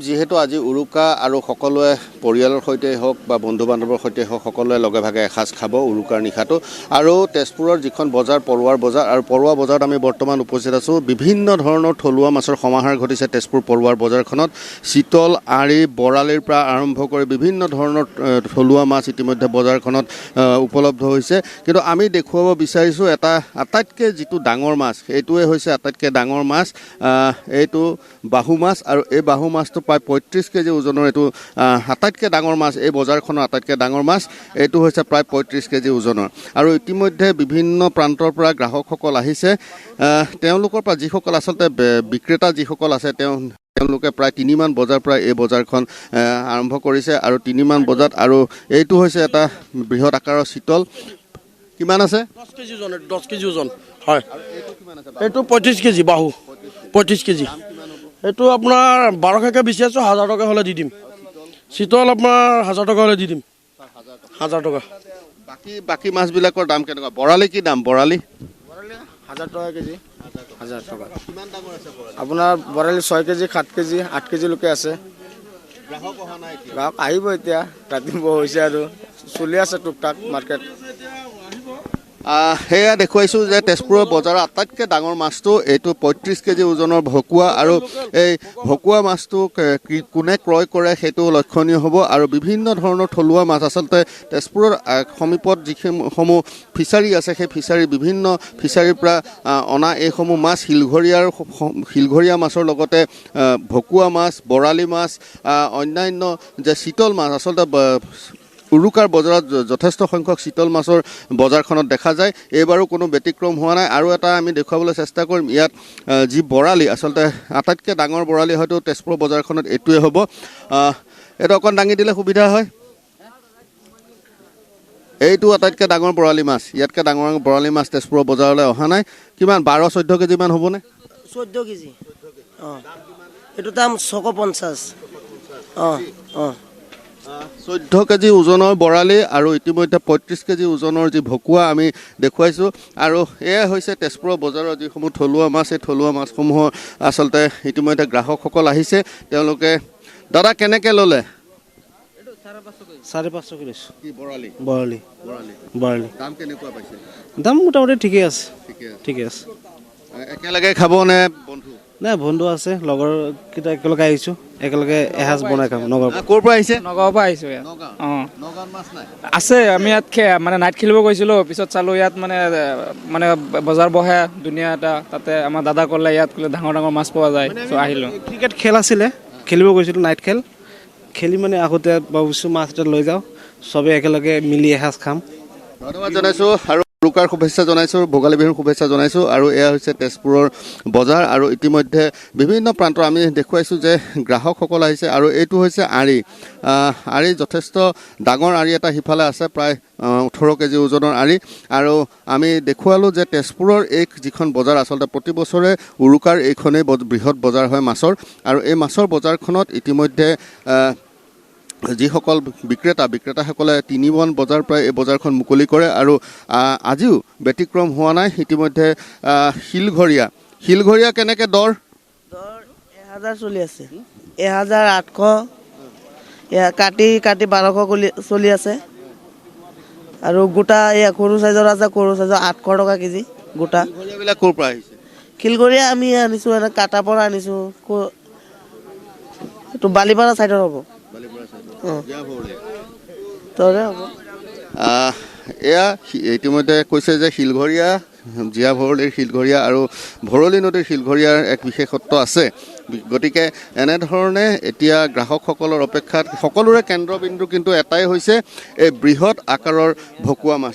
যেহেতু আজি উৰুকা আৰু সকলোৱে পৰিয়ালৰ সৈতে হওক বা বন্ধু বান্ধৱৰ সৈতে হওক সকলোৱে লগে ভাগে এসাঁজ খাব উৰুকাৰ নিশাটো আৰু তেজপুৰৰ যিখন বজাৰ পৰুৱাৰ বজাৰ আৰু পৰুৱা বজাৰত আমি বৰ্তমান উপস্থিত আছোঁ বিভিন্ন ধৰণৰ থলুৱা মাছৰ সমাহাৰ ঘটিছে তেজপুৰ পৰুৱাৰ বজাৰখনত চিতল আৰি বৰালিৰ পৰা আৰম্ভ কৰি বিভিন্ন ধৰণৰ থলুৱা মাছ ইতিমধ্যে বজাৰখনত উপলব্ধ হৈছে কিন্তু আমি দেখুৱাব বিচাৰিছোঁ এটা আটাইতকৈ যিটো ডাঙৰ মাছ এইটোৱে হৈছে আটাইতকৈ ডাঙৰ মাছ এইটো বাহু মাছ আৰু এই বাহু মাছটো প্ৰায় ৩৫ কেজি ওজনৰ এইটো আটাইতকৈ ডাঙৰ মাছ এই বজাৰখনৰ আটাইতকৈ ডাঙৰ মাছ এইটো হৈছে প্ৰায় ৩৫ কেজি ওজনৰ আৰু ইতিমধ্যে বিভিন্ন প্ৰান্তৰ পৰা গ্ৰাহকসকল আহিছে তেওঁলোকৰ পৰা যিসকল আচলতে বিক্ৰেতা যিসকল আছে তেওঁলোকে প্ৰায় ৩ মান বজাৰ পৰা এই বজাৰখন আৰম্ভ কৰিছে আৰু ৩ মান বজাত আৰু এইটো হৈছে এটা বৃহৎ আকাৰৰ চিতল কিমান আছে 10 কেজি ওজন 10 কেজি ওজন হয় এইটো 35 কেজি বাহু 35 কেজি এইটো আপোনাৰ 1200কে বেচি আছোঁ 1000 টকা হ'লে দি দিম চিতল আপোনাৰ 1000 টকা হ'লে দি দিম 1000 টকা বাকী মাছবিলাকৰ দাম কেনেকুৱা বৰালি কি দাম বৰালি 1000 টকা কেজি 1000 টকা কিমান ডাঙৰ আছে আপোনাৰ বৰালি 6 কেজি 7 কেজি 8 কেজি লৈকে আছে গ্ৰাহক অহা নাই গ্ৰাহক আহিব এতিয়া ৰাতিপুৱা হৈছে আৰু চলি আছে টুকটাক মাৰ্কেট সেয়া দেখুৱাইছোঁ যে তেজপুৰৰ বজাৰৰ আটাইতকৈ ডাঙৰ মাছটো এইটো ৩৫ কেজি ওজনৰ ভকুৱা আৰু এই ভকুৱা মাছটো কোনে ক্ৰয় কৰে সেইটো লক্ষণীয় হ'ব আৰু বিভিন্ন ধৰণৰ থলুৱা মাছ আচলতে তেজপুৰৰ সমীপত যিসমূহ ফিচাৰী আছে সেই ফিচাৰী বিভিন্ন ফিচাৰীৰ পৰা অনা এইসমূহ মাছ শিলঘৰীয়া মাছৰ লগতে ভকুৱা মাছ বৰালি মাছ অন্যান্য যে চিতল মাছ আচলতে উৰুকাৰ বজাৰত যথেষ্ট সংখ্যক চিতল মাছৰ বজাৰখনত দেখা যায় এইবাৰো কোনো ব্যতিক্ৰম হোৱা নাই আৰু এটা আমি দেখুৱাবলৈ চেষ্টা কৰিম ইয়াত যি বৰালি আচলতে আটাইতকৈ ডাঙৰ বৰালি হয়তো তেজপুৰ বজাৰখনত এইটোৱে হ'ব এইটো অকণ দাঙি দিলে সুবিধা হয় এইটো আটাইতকৈ ডাঙৰ বৰালি মাছ ইয়াতকৈ ডাঙৰ বৰালি মাছ তেজপুৰৰ বজাৰলৈ অহা নাই কিমান 12-14 কেজিমান হ'বনে 14 কেজি অঁ এইটো দাম 650 14 কেজি ওজনৰ বৰালি আৰু ইতিমধ্যে 35 কেজি ওজনৰ যি ভকুৱা আমি দেখুৱাইছোঁ আৰু এয়া হৈছে তেজপুৰৰ বজাৰৰ যিসমূহ থলুৱা মাছ এই থলুৱা মাছসমূহৰ আচলতে ইতিমধ্যে গ্ৰাহকসকল আহিছে তেওঁলোকে দাদা কেনেকৈ ল'লে 550 কেজি কি বৰালি বৰালি দাম কেনেকুৱা পাইছে দাম মোটামুটি ঠিকে আছে একেলগে খাব নে বন্ধু নাই বন্ধু আছে লগৰ কেইটা একেলগে আহিছোঁ একেলগে এসাঁজ বনাই খাম নগাঁও ক'ৰ পৰা আহিছে নগাঁৱৰ পৰা আহিছোঁ ইয়াত অঁ নগাঁৱত মাছ নাই আছে আমি ইয়াত মানে নাইট খেলিব গৈছিলোঁ পিছত চালোঁ ইয়াত মানে বজাৰ বহে ধুনীয়া এটা তাতে আমাৰ দাদা ক'লে ইয়াত ক'লে ডাঙৰ ডাঙৰ মাছ পোৱা যায় চ' আহিলোঁ ক্ৰিকেট খেল আছিলে খেলিব গৈছিলোঁ নাইট খেলি মানে আহোঁতে ভাবিছোঁ মাছ এটা লৈ যাওঁ চবেই একেলগে মিলি এসাঁজ খাম ধন্যবাদ জনাইছোঁ আৰু উৰুকাৰ শুভেচ্ছা জনাইছোঁ ভোগালী বিহুৰ শুভেচ্ছা জনাইছোঁ আৰু এয়া হৈছে তেজপুৰৰ বজাৰ আৰু ইতিমধ্যে বিভিন্ন প্ৰান্তৰ আমি দেখুৱাইছোঁ যে গ্ৰাহকসকল আহিছে আৰু এইটো হৈছে আৰি যথেষ্ট ডাঙৰ আৰি এটা সিফালে আছে প্ৰায় 18 কেজি ওজনৰ আৰি আৰু আমি দেখুৱালোঁ যে তেজপুৰৰ এই যিখন বজাৰ আচলতে প্ৰতি বছৰে উৰুকাৰ এইখনেই বৃহৎ বজাৰ হয় মাছৰ আৰু এই মাছৰ বজাৰখনত ইতিমধ্যে যিসকল বিক্ৰেতাসকলে 3 মান বজাৰ পৰা এই বজাৰখন মুকলি কৰে আৰু আজিও ব্যতিক্ৰম হোৱা নাই ইতিমধ্যে শিলঘৰীয়া কেনেকৈ দৰ 1000 চলি আছে 1800 কাটি 1200 চলি আছে আৰু গোটা এই সৰু চাইজৰ আছে সৰু চাইজৰ 800 টকা কেজি গোটা শিলঘৰীয়াবিলাক ক'ৰ পৰা আহিছে শিলঘৰীয়া আমি আনিছোঁ এটা কাটাৰ পৰা আনিছোঁ এইটো বালিপাৰা চাইডৰ হ'ব এয়া ইতিমধ্যে কৈছে যে শিলঘৰীয়া জীয়া ভৰলীৰ শিলঘৰীয়া আৰু ভৰলী নদীৰ শিলঘৰীয়াৰ এক বিশেষত্ব আছে গতিকে এনেধৰণে এতিয়া গ্ৰাহকসকলৰ অপেক্ষাত সকলোৰে কেন্দ্ৰবিন্দু কিন্তু এটাই হৈছে এই বৃহৎ আকাৰৰ ভকুৱা মাছ